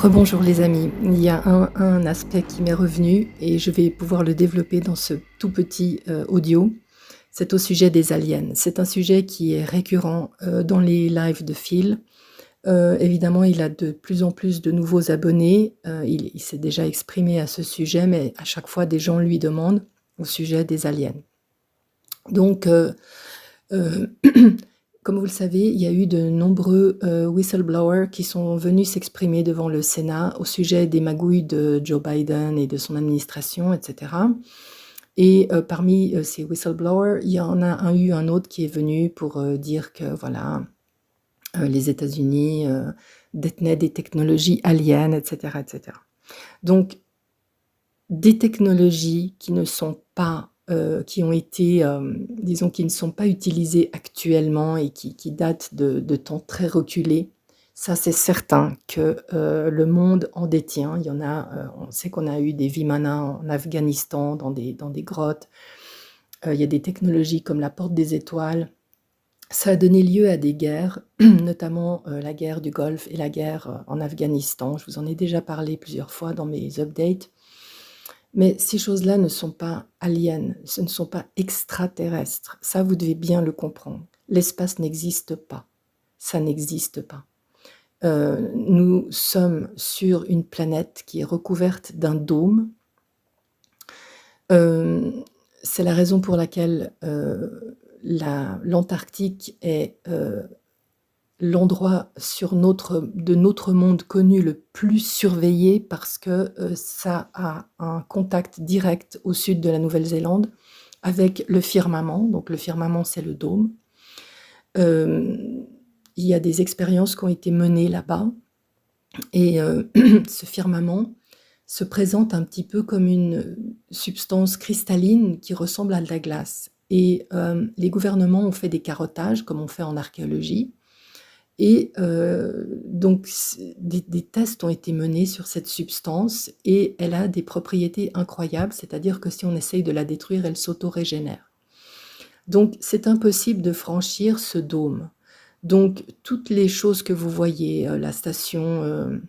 Rebonjour les amis, il y a un aspect qui m'est revenu et je vais pouvoir le développer dans ce tout petit audio. C'est au sujet des aliens. C'est un sujet qui est récurrent dans les lives de Phil. Évidemment, il a de plus en plus de nouveaux abonnés. Il s'est déjà exprimé à ce sujet, mais à chaque fois, des gens lui demandent au sujet des aliens. Donc, comme vous le savez, il y a eu de nombreux whistleblowers qui sont venus s'exprimer devant le Sénat au sujet des magouilles de Joe Biden et de son administration, etc. Et parmi ces whistleblowers, il y en a eu un autre qui est venu pour dire que voilà, les États-Unis détenaient des technologies aliens, etc., etc. Donc, des technologies qui ne sont pas qui ont été, disons, qui ne sont pas utilisées actuellement et qui datent de temps très reculés. Ça, c'est certain que le monde en détient. Il y en a, on sait qu'on a eu des Vimana en Afghanistan, dans des grottes. Il y a des technologies comme la porte des étoiles. Ça a donné lieu à des guerres, notamment la guerre du Golfe et la guerre en Afghanistan. Je vous en ai déjà parlé plusieurs fois dans mes updates. Mais ces choses-là ne sont pas aliens, ce ne sont pas extraterrestres. Ça, vous devez bien le comprendre. L'espace n'existe pas. Ça n'existe pas. Nous sommes sur une planète qui est recouverte d'un dôme. C'est la raison pour laquelle l'Antarctique est l'endroit de notre monde connu le plus surveillé parce que ça a un contact direct au sud de la Nouvelle-Zélande avec le firmament. Donc le firmament, c'est le dôme. Il y a des expériences qui ont été menées là-bas et ce firmament se présente un petit peu comme une substance cristalline qui ressemble à de la glace. Et les gouvernements ont fait des carottages, comme on fait en archéologie. Et donc des tests ont été menés sur cette substance et elle a des propriétés incroyables, c'est-à-dire que si on essaye de la détruire, elle s'auto-régénère. Donc c'est impossible de franchir ce dôme. Donc toutes les choses que vous voyez, la station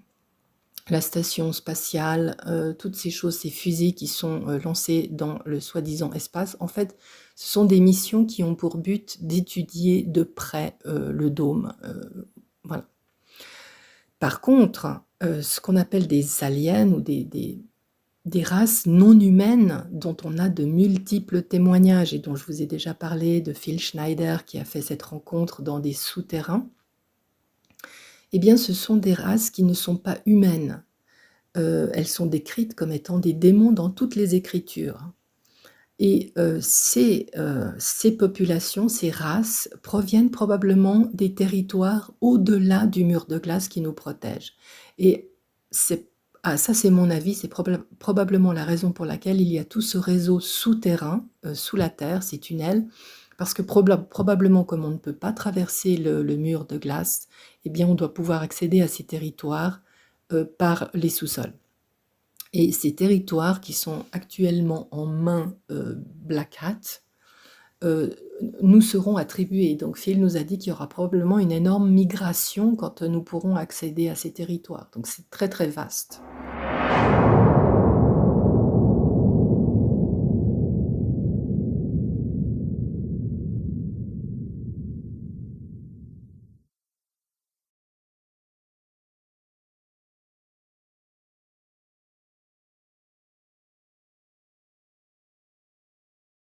spatiale, toutes ces choses, ces fusées qui sont lancées dans le soi-disant espace, en fait, ce sont des missions qui ont pour but d'étudier de près le dôme. Voilà. Par contre, ce qu'on appelle des aliens ou des races non humaines dont on a de multiples témoignages et dont je vous ai déjà parlé de Phil Schneider qui a fait cette rencontre dans des souterrains, eh bien ce sont des races qui ne sont pas humaines. Elles sont décrites comme étant des démons dans toutes les écritures. Et ces populations, ces races, proviennent probablement des territoires au-delà du mur de glace qui nous protège. Et ça c'est mon avis, c'est probablement la raison pour laquelle il y a tout ce réseau souterrain, sous la terre, ces tunnels, parce que probablement comme on ne peut pas traverser le mur de glace, eh bien on doit pouvoir accéder à ces territoires par les sous-sols. Et ces territoires qui sont actuellement en main Black Hat nous seront attribués. Donc Phil nous a dit qu'il y aura probablement une énorme migration quand nous pourrons accéder à ces territoires. Donc c'est très très vaste.